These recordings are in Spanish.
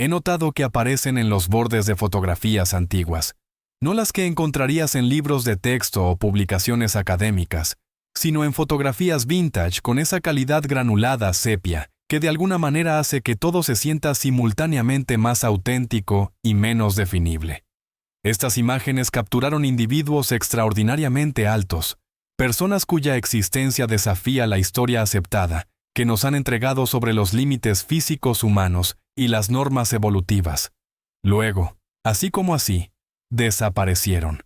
He notado que aparecen en los bordes de fotografías antiguas, no las que encontrarías en libros de texto o publicaciones académicas, sino en fotografías vintage con esa calidad granulada sepia que de alguna manera hace que todo se sienta simultáneamente más auténtico y menos definible. Estas imágenes capturaron individuos extraordinariamente altos, personas cuya existencia desafía la historia aceptada, que nos han entregado sobre los límites físicos humanos y las normas evolutivas. Luego, así como así, desaparecieron.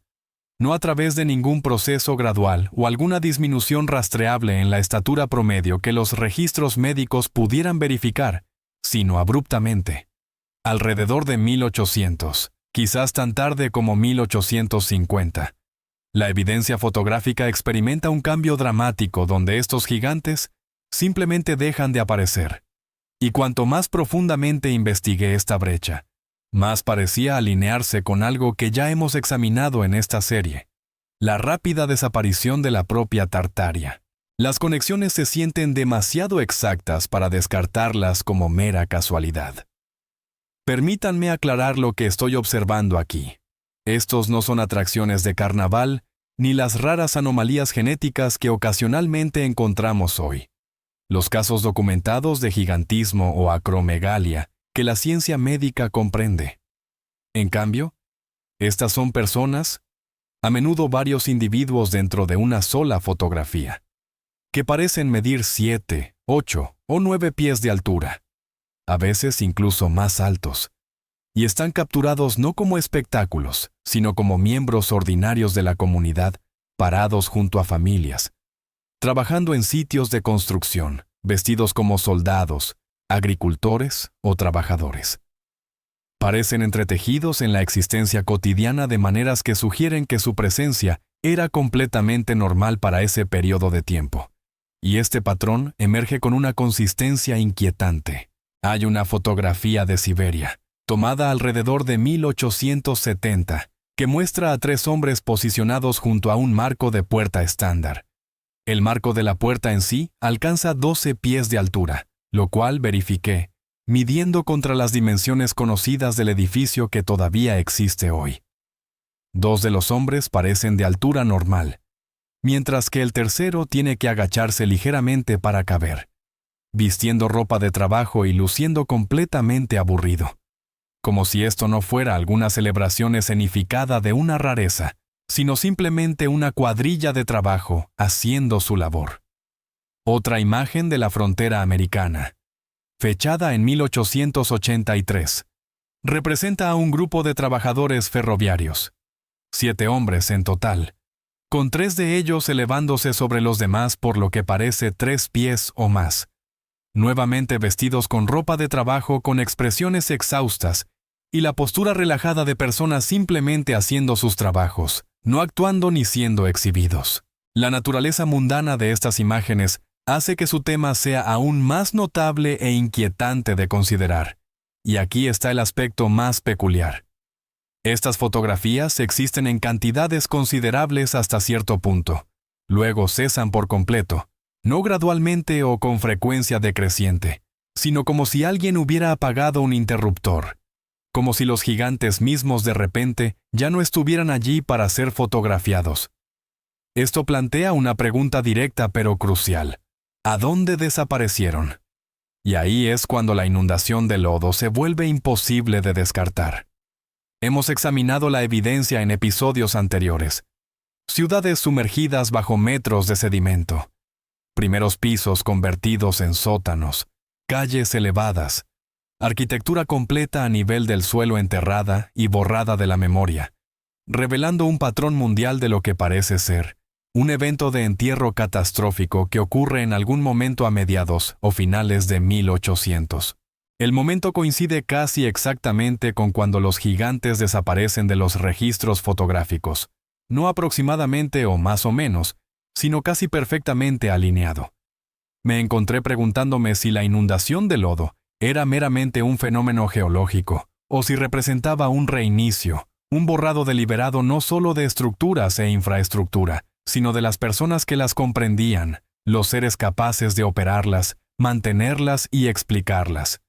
No a través de ningún proceso gradual o alguna disminución rastreable en la estatura promedio que los registros médicos pudieran verificar, sino abruptamente. Alrededor de 1800, quizás tan tarde como 1850. La evidencia fotográfica experimenta un cambio dramático donde estos gigantes simplemente dejan de aparecer. Y cuanto más profundamente investigué esta brecha, más parecía alinearse con algo que ya hemos examinado en esta serie: la rápida desaparición de la propia Tartaria. Las conexiones se sienten demasiado exactas para descartarlas como mera casualidad. Permítanme aclarar lo que estoy observando aquí. Estos no son atracciones de carnaval, ni las raras anomalías genéticas que ocasionalmente encontramos hoy. Los casos documentados de gigantismo o acromegalia que la ciencia médica comprende. En cambio, estas son personas, a menudo varios individuos dentro de una sola fotografía, que parecen medir 7, 8 o 9 pies de altura, a veces incluso más altos, y están capturados no como espectáculos, sino como miembros ordinarios de la comunidad, parados junto a familias, trabajando en sitios de construcción, vestidos como soldados, agricultores o trabajadores. Parecen entretejidos en la existencia cotidiana de maneras que sugieren que su presencia era completamente normal para ese periodo de tiempo. Y este patrón emerge con una consistencia inquietante. Hay una fotografía de Siberia, tomada alrededor de 1870, que muestra a 3 hombres posicionados junto a un marco de puerta estándar. El marco de la puerta en sí alcanza 12 pies de altura, lo cual verifiqué, midiendo contra las dimensiones conocidas del edificio que todavía existe hoy. 2 de los hombres parecen de altura normal, mientras que el tercero tiene que agacharse ligeramente para caber, vistiendo ropa de trabajo y luciendo completamente aburrido, como si esto no fuera alguna celebración escenificada de una rareza, sino simplemente una cuadrilla de trabajo haciendo su labor. Otra imagen de la frontera americana, fechada en 1883, representa a un grupo de trabajadores ferroviarios, 7 hombres en total, con 3 de ellos elevándose sobre los demás por lo que parece 3 pies o más, nuevamente vestidos con ropa de trabajo con expresiones exhaustas y la postura relajada de personas simplemente haciendo sus trabajos, no actuando ni siendo exhibidos. La naturaleza mundana de estas imágenes hace que su tema sea aún más notable e inquietante de considerar. Y aquí está el aspecto más peculiar. Estas fotografías existen en cantidades considerables hasta cierto punto. Luego cesan por completo, no gradualmente o con frecuencia decreciente, sino como si alguien hubiera apagado un interruptor, como si los gigantes mismos de repente ya no estuvieran allí para ser fotografiados. Esto plantea una pregunta directa pero crucial. ¿A dónde desaparecieron? Y ahí es cuando la inundación de lodo se vuelve imposible de descartar. Hemos examinado la evidencia en episodios anteriores. Ciudades sumergidas bajo metros de sedimento, primeros pisos convertidos en sótanos, calles elevadas, arquitectura completa a nivel del suelo enterrada y borrada de la memoria, revelando un patrón mundial de lo que parece ser un evento de entierro catastrófico que ocurre en algún momento a mediados o finales de 1800. El momento coincide casi exactamente con cuando los gigantes desaparecen de los registros fotográficos, no aproximadamente o más o menos, sino casi perfectamente alineado. Me encontré preguntándome si la inundación de lodo era meramente un fenómeno geológico, o si representaba un reinicio, un borrado deliberado no solo de estructuras e infraestructura, sino de las personas que las comprendían, los seres capaces de operarlas, mantenerlas y explicarlas.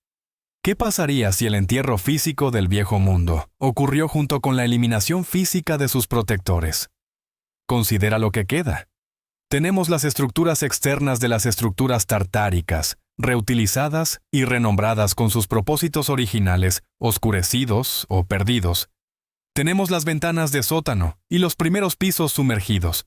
¿Qué pasaría si el entierro físico del viejo mundo ocurrió junto con la eliminación física de sus protectores? Considera lo que queda. Tenemos las estructuras externas de las estructuras tartáricas, reutilizadas y renombradas con sus propósitos originales, oscurecidos o perdidos. Tenemos las ventanas de sótano y los primeros pisos sumergidos.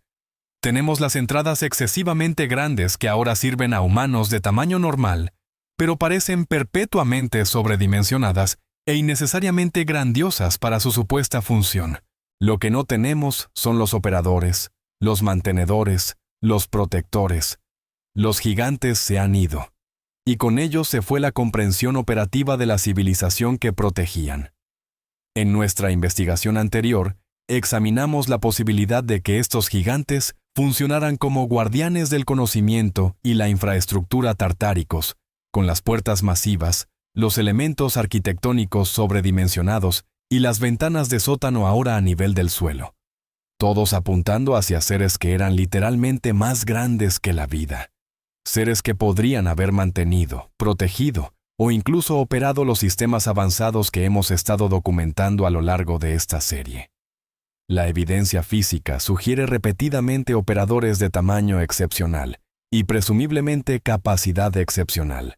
Tenemos las entradas excesivamente grandes que ahora sirven a humanos de tamaño normal, pero parecen perpetuamente sobredimensionadas e innecesariamente grandiosas para su supuesta función. Lo que no tenemos son los operadores, los mantenedores, los protectores. Los gigantes se han ido, y con ellos se fue la comprensión operativa de la civilización que protegían. En nuestra investigación anterior, examinamos la posibilidad de que estos gigantes funcionaran como guardianes del conocimiento y la infraestructura tartáricos, con las puertas masivas, los elementos arquitectónicos sobredimensionados y las ventanas de sótano ahora a nivel del suelo, todos apuntando hacia seres que eran literalmente más grandes que la vida, seres que podrían haber mantenido, protegido o incluso operado los sistemas avanzados que hemos estado documentando a lo largo de esta serie. La evidencia física sugiere repetidamente operadores de tamaño excepcional y presumiblemente capacidad excepcional.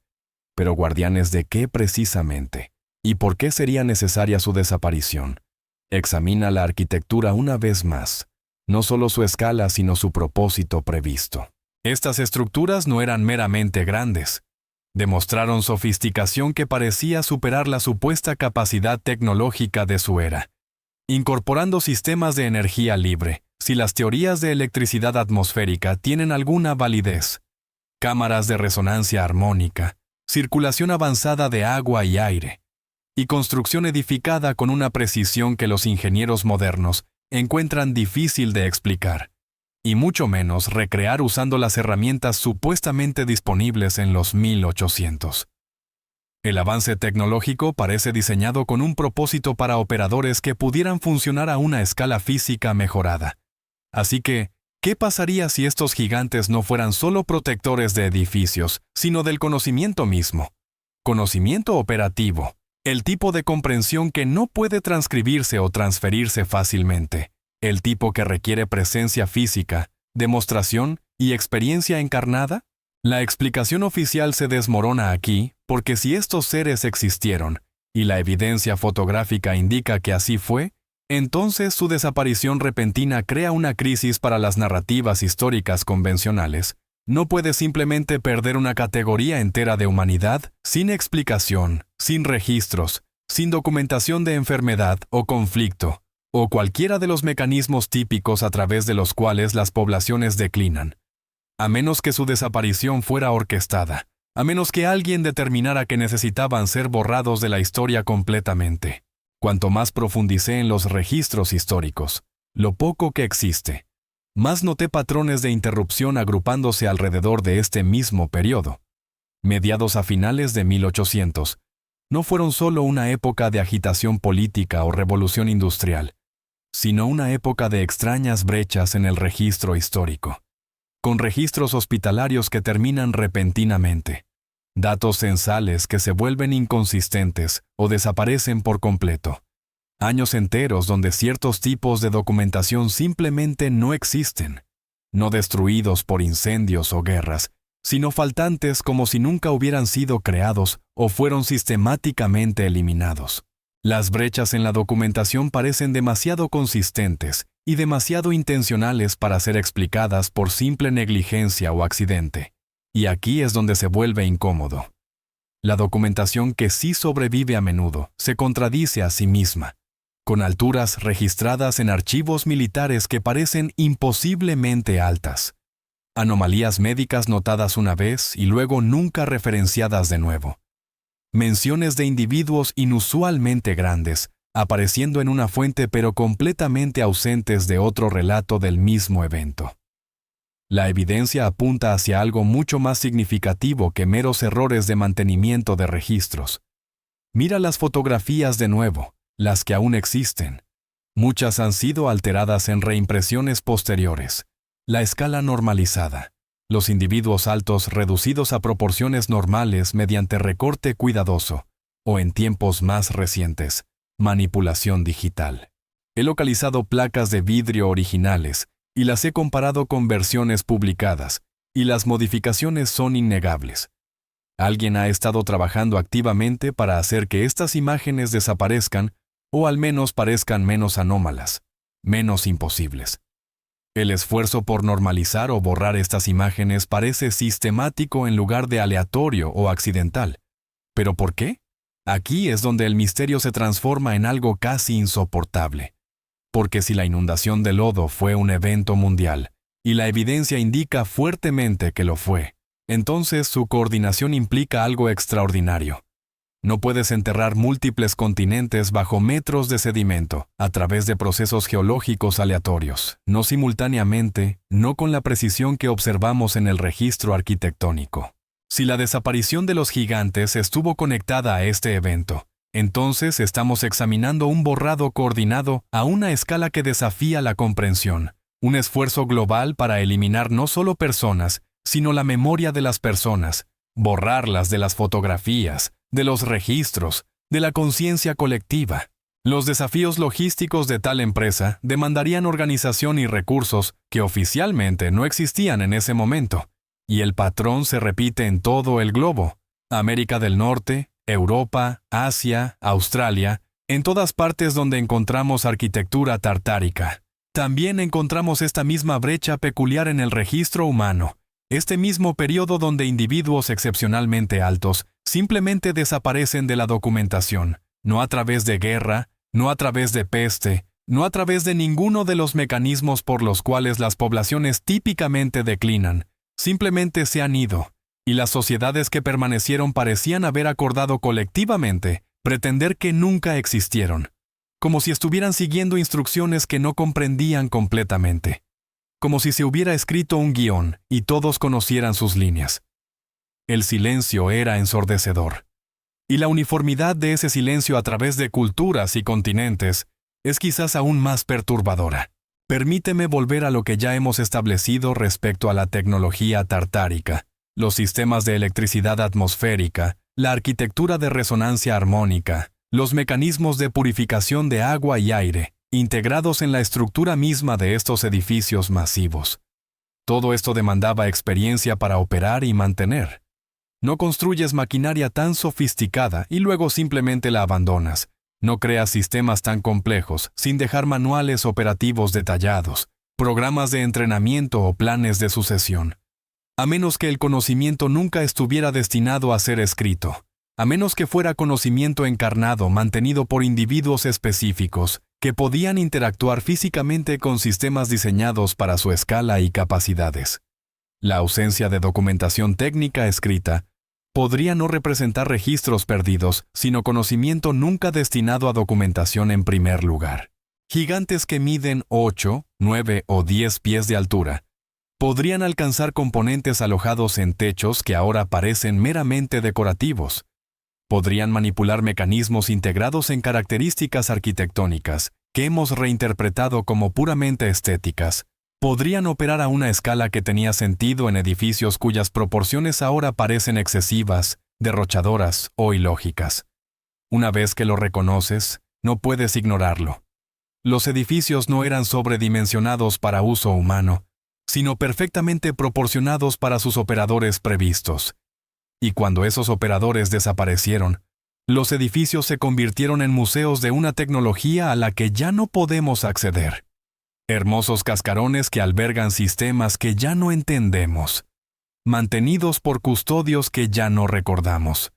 Pero ¿guardianes de qué precisamente? ¿Y por qué sería necesaria su desaparición? Examina la arquitectura una vez más, no solo su escala sino su propósito previsto. Estas estructuras no eran meramente grandes. Demostraron sofisticación que parecía superar la supuesta capacidad tecnológica de su era, incorporando sistemas de energía libre, si las teorías de electricidad atmosférica tienen alguna validez, cámaras de resonancia armónica, circulación avanzada de agua y aire, y construcción edificada con una precisión que los ingenieros modernos encuentran difícil de explicar, y mucho menos recrear usando las herramientas supuestamente disponibles en los 1800. El avance tecnológico parece diseñado con un propósito para operadores que pudieran funcionar a una escala física mejorada. Así que, ¿qué pasaría si estos gigantes no fueran solo protectores de edificios, sino del conocimiento mismo? Conocimiento operativo, el tipo de comprensión que no puede transcribirse o transferirse fácilmente, el tipo que requiere presencia física, demostración y experiencia encarnada. La explicación oficial se desmorona aquí porque si estos seres existieron, y la evidencia fotográfica indica que así fue, entonces su desaparición repentina crea una crisis para las narrativas históricas convencionales. No puede simplemente perder una categoría entera de humanidad sin explicación, sin registros, sin documentación de enfermedad o conflicto, o cualquiera de los mecanismos típicos a través de los cuales las poblaciones declinan. A menos que su desaparición fuera orquestada, a menos que alguien determinara que necesitaban ser borrados de la historia completamente. Cuanto más profundicé en los registros históricos, lo poco que existe, más noté patrones de interrupción agrupándose alrededor de este mismo periodo. Mediados a finales de 1800, no fueron solo una época de agitación política o revolución industrial, sino una época de extrañas brechas en el registro histórico, con registros hospitalarios que terminan repentinamente, datos censales que se vuelven inconsistentes o desaparecen por completo, años enteros donde ciertos tipos de documentación simplemente no existen, no destruidos por incendios o guerras, sino faltantes como si nunca hubieran sido creados o fueron sistemáticamente eliminados. Las brechas en la documentación parecen demasiado consistentes y demasiado intencionales para ser explicadas por simple negligencia o accidente. Y aquí es donde se vuelve incómodo. La documentación que sí sobrevive a menudo se contradice a sí misma, con alturas registradas en archivos militares que parecen imposiblemente altas, anomalías médicas notadas una vez y luego nunca referenciadas de nuevo, menciones de individuos inusualmente grandes, apareciendo en una fuente pero completamente ausentes de otro relato del mismo evento. La evidencia apunta hacia algo mucho más significativo que meros errores de mantenimiento de registros. Mira las fotografías de nuevo, las que aún existen. Muchas han sido alteradas en reimpresiones posteriores. La escala normalizada, los individuos altos reducidos a proporciones normales mediante recorte cuidadoso, o en tiempos más recientes, manipulación digital. He localizado placas de vidrio originales y las he comparado con versiones publicadas, y las modificaciones son innegables. Alguien ha estado trabajando activamente para hacer que estas imágenes desaparezcan o al menos parezcan menos anómalas, menos imposibles. El esfuerzo por normalizar o borrar estas imágenes parece sistemático en lugar de aleatorio o accidental. ¿Pero por qué? Aquí es donde el misterio se transforma en algo casi insoportable. Porque si la inundación de lodo fue un evento mundial, y la evidencia indica fuertemente que lo fue, entonces su coordinación implica algo extraordinario. No puedes enterrar múltiples continentes bajo metros de sedimento, a través de procesos geológicos aleatorios, no simultáneamente, no con la precisión que observamos en el registro arquitectónico. Si la desaparición de los gigantes estuvo conectada a este evento, entonces estamos examinando un borrado coordinado a una escala que desafía la comprensión, un esfuerzo global para eliminar no solo personas, sino la memoria de las personas, borrarlas de las fotografías, de los registros, de la conciencia colectiva. Los desafíos logísticos de tal empresa demandarían organización y recursos que oficialmente no existían en ese momento, y el patrón se repite en todo el globo, América del Norte, Europa, Asia, Australia, en todas partes donde encontramos arquitectura tartárica. También encontramos esta misma brecha peculiar en el registro humano, este mismo periodo donde individuos excepcionalmente altos simplemente desaparecen de la documentación, no a través de guerra, no a través de peste, no a través de ninguno de los mecanismos por los cuales las poblaciones típicamente declinan, simplemente se han ido, y las sociedades que permanecieron parecían haber acordado colectivamente pretender que nunca existieron, como si estuvieran siguiendo instrucciones que no comprendían completamente, como si se hubiera escrito un guión y todos conocieran sus líneas. El silencio era ensordecedor. Y la uniformidad de ese silencio a través de culturas y continentes es quizás aún más perturbadora. Permíteme volver a lo que ya hemos establecido respecto a la tecnología tartárica, los sistemas de electricidad atmosférica, la arquitectura de resonancia armónica, los mecanismos de purificación de agua y aire, integrados en la estructura misma de estos edificios masivos. Todo esto demandaba experiencia para operar y mantener. No construyes maquinaria tan sofisticada y luego simplemente la abandonas. No creas sistemas tan complejos sin dejar manuales operativos detallados, programas de entrenamiento o planes de sucesión. A menos que el conocimiento nunca estuviera destinado a ser escrito, a menos que fuera conocimiento encarnado mantenido por individuos específicos que podían interactuar físicamente con sistemas diseñados para su escala y capacidades. La ausencia de documentación técnica escrita podría no representar registros perdidos, sino conocimiento nunca destinado a documentación en primer lugar. Gigantes que miden 8, 9 o 10 pies de altura podrían alcanzar componentes alojados en techos que ahora parecen meramente decorativos. Podrían manipular mecanismos integrados en características arquitectónicas que hemos reinterpretado como puramente estéticas. Podrían operar a una escala que tenía sentido en edificios cuyas proporciones ahora parecen excesivas, derrochadoras o ilógicas. Una vez que lo reconoces, no puedes ignorarlo. Los edificios no eran sobredimensionados para uso humano, sino perfectamente proporcionados para sus operadores previstos. Y cuando esos operadores desaparecieron, los edificios se convirtieron en museos de una tecnología a la que ya no podemos acceder. Hermosos cascarones que albergan sistemas que ya no entendemos, mantenidos por custodios que ya no recordamos.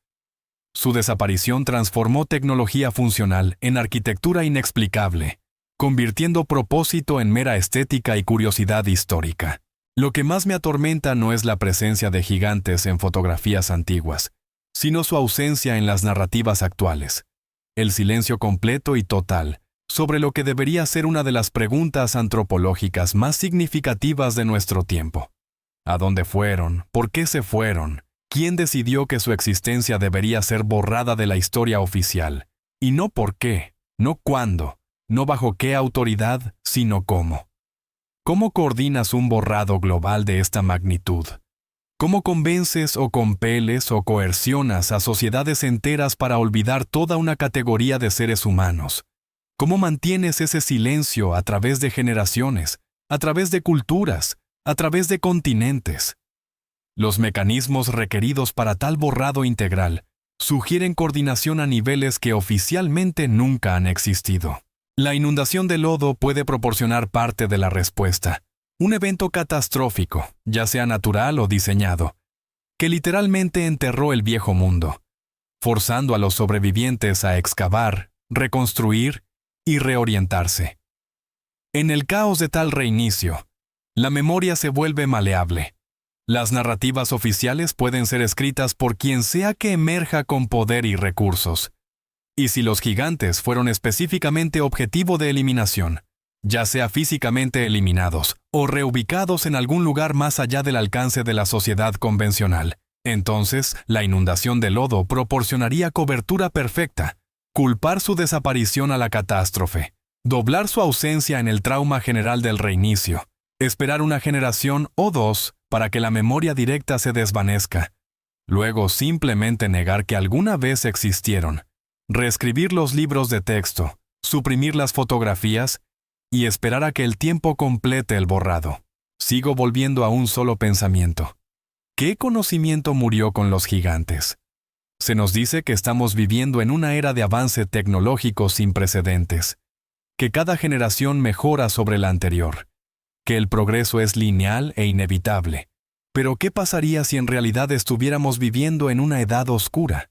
Su desaparición transformó tecnología funcional en arquitectura inexplicable, convirtiendo propósito en mera estética y curiosidad histórica. Lo que más me atormenta no es la presencia de gigantes en fotografías antiguas, sino su ausencia en las narrativas actuales. El silencio completo y total sobre lo que debería ser una de las preguntas antropológicas más significativas de nuestro tiempo. ¿A dónde fueron? ¿Por qué se fueron? ¿Quién decidió que su existencia debería ser borrada de la historia oficial? Y no por qué, no cuándo, no bajo qué autoridad, sino cómo. ¿Cómo coordinas un borrado global de esta magnitud? ¿Cómo convences o compeles o coercionas a sociedades enteras para olvidar toda una categoría de seres humanos? ¿Cómo mantienes ese silencio a través de generaciones, a través de culturas, a través de continentes? Los mecanismos requeridos para tal borrado integral sugieren coordinación a niveles que oficialmente nunca han existido. La inundación de lodo puede proporcionar parte de la respuesta. Un evento catastrófico, ya sea natural o diseñado, que literalmente enterró el viejo mundo, forzando a los sobrevivientes a excavar, reconstruir y reorientarse. En el caos de tal reinicio, la memoria se vuelve maleable. Las narrativas oficiales pueden ser escritas por quien sea que emerja con poder y recursos. Y si los gigantes fueron específicamente objetivo de eliminación, ya sea físicamente eliminados o reubicados en algún lugar más allá del alcance de la sociedad convencional, entonces la inundación de lodo proporcionaría cobertura perfecta, culpar su desaparición a la catástrofe, doblar su ausencia en el trauma general del reinicio, esperar una generación o dos para que la memoria directa se desvanezca, luego simplemente negar que alguna vez existieron, reescribir los libros de texto, suprimir las fotografías y esperar a que el tiempo complete el borrado. Sigo volviendo a un solo pensamiento. ¿Qué conocimiento murió con los gigantes? Se nos dice que estamos viviendo en una era de avance tecnológico sin precedentes, que cada generación mejora sobre la anterior, que el progreso es lineal e inevitable. Pero ¿qué pasaría si en realidad estuviéramos viviendo en una edad oscura?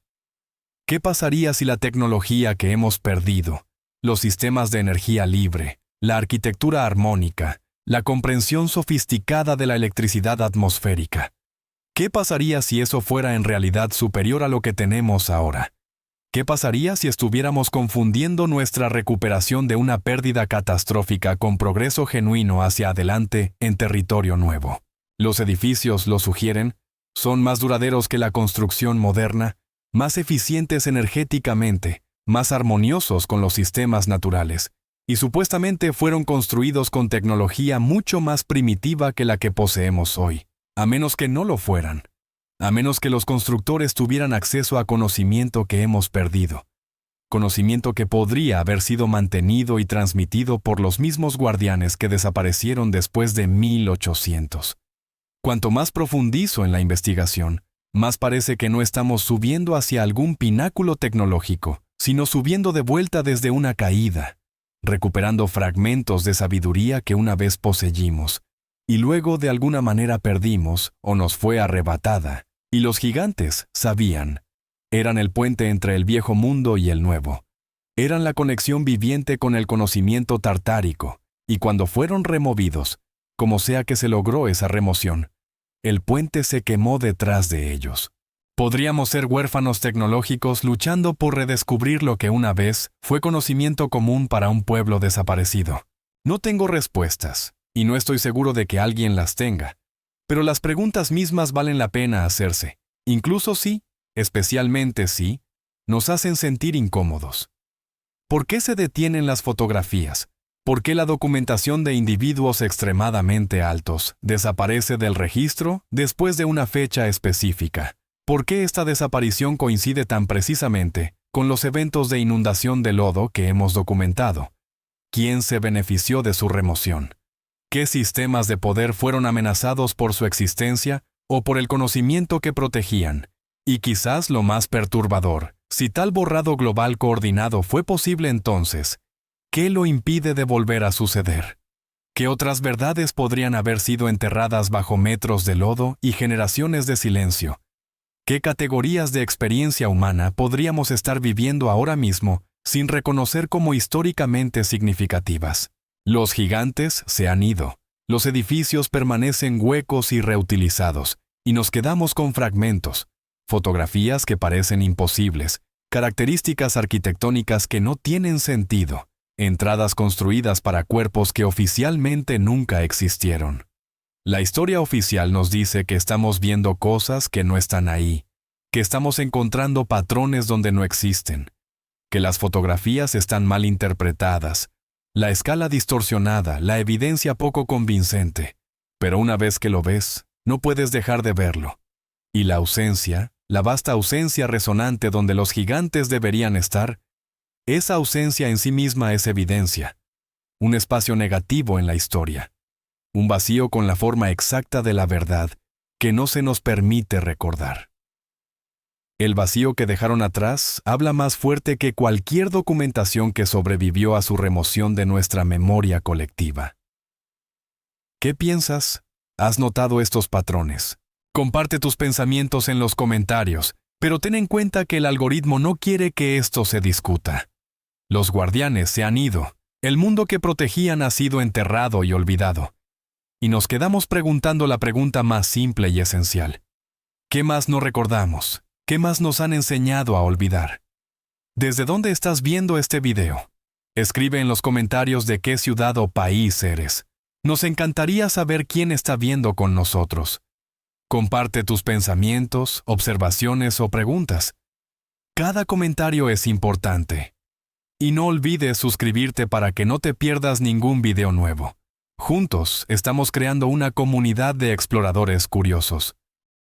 ¿Qué pasaría si la tecnología que hemos perdido, los sistemas de energía libre, la arquitectura armónica, la comprensión sofisticada de la electricidad atmosférica? ¿Qué pasaría si eso fuera en realidad superior a lo que tenemos ahora? ¿Qué pasaría si estuviéramos confundiendo nuestra recuperación de una pérdida catastrófica con progreso genuino hacia adelante en territorio nuevo? Los edificios, lo sugieren, son más duraderos que la construcción moderna, más eficientes energéticamente, más armoniosos con los sistemas naturales, y supuestamente fueron construidos con tecnología mucho más primitiva que la que poseemos hoy, a menos que no lo fueran, a menos que los constructores tuvieran acceso a conocimiento que hemos perdido, conocimiento que podría haber sido mantenido y transmitido por los mismos guardianes que desaparecieron después de 1800. Cuanto más profundizo en la investigación, más parece que no estamos subiendo hacia algún pináculo tecnológico, sino subiendo de vuelta desde una caída, recuperando fragmentos de sabiduría que una vez poseímos, y luego de alguna manera perdimos o nos fue arrebatada, y los gigantes sabían. Eran el puente entre el viejo mundo y el nuevo. Eran la conexión viviente con el conocimiento tartárico, y cuando fueron removidos, como sea que se logró esa remoción, el puente se quemó detrás de ellos. Podríamos ser huérfanos tecnológicos luchando por redescubrir lo que una vez fue conocimiento común para un pueblo desaparecido. No tengo respuestas, y no estoy seguro de que alguien las tenga, pero las preguntas mismas valen la pena hacerse, incluso si, especialmente si, nos hacen sentir incómodos. ¿Por qué se detienen las fotografías? ¿Por qué la documentación de individuos extremadamente altos desaparece del registro después de una fecha específica? ¿Por qué esta desaparición coincide tan precisamente con los eventos de inundación de lodo que hemos documentado? ¿Quién se benefició de su remoción? ¿Qué sistemas de poder fueron amenazados por su existencia o por el conocimiento que protegían? Y quizás lo más perturbador, si tal borrado global coordinado fue posible entonces, ¿qué lo impide de volver a suceder? ¿Qué otras verdades podrían haber sido enterradas bajo metros de lodo y generaciones de silencio? ¿Qué categorías de experiencia humana podríamos estar viviendo ahora mismo sin reconocer como históricamente significativas? Los gigantes se han ido, los edificios permanecen huecos y reutilizados, y nos quedamos con fragmentos, fotografías que parecen imposibles, características arquitectónicas que no tienen sentido, entradas construidas para cuerpos que oficialmente nunca existieron. La historia oficial nos dice que estamos viendo cosas que no están ahí, que estamos encontrando patrones donde no existen, que las fotografías están mal interpretadas, la escala distorsionada, la evidencia poco convincente, pero una vez que lo ves, no puedes dejar de verlo. Y la ausencia, la vasta ausencia resonante donde los gigantes deberían estar, esa ausencia en sí misma es evidencia, un espacio negativo en la historia, un vacío con la forma exacta de la verdad que no se nos permite recordar. El vacío que dejaron atrás habla más fuerte que cualquier documentación que sobrevivió a su remoción de nuestra memoria colectiva. ¿Qué piensas? ¿Has notado estos patrones? Comparte tus pensamientos en los comentarios, pero ten en cuenta que el algoritmo no quiere que esto se discuta. Los guardianes se han ido, el mundo que protegían ha sido enterrado y olvidado. Y nos quedamos preguntando la pregunta más simple y esencial. ¿Qué más no recordamos? ¿Qué más nos han enseñado a olvidar? ¿Desde dónde estás viendo este video? Escribe en los comentarios de qué ciudad o país eres. Nos encantaría saber quién está viendo con nosotros. Comparte tus pensamientos, observaciones o preguntas. Cada comentario es importante. Y no olvides suscribirte para que no te pierdas ningún video nuevo. Juntos estamos creando una comunidad de exploradores curiosos.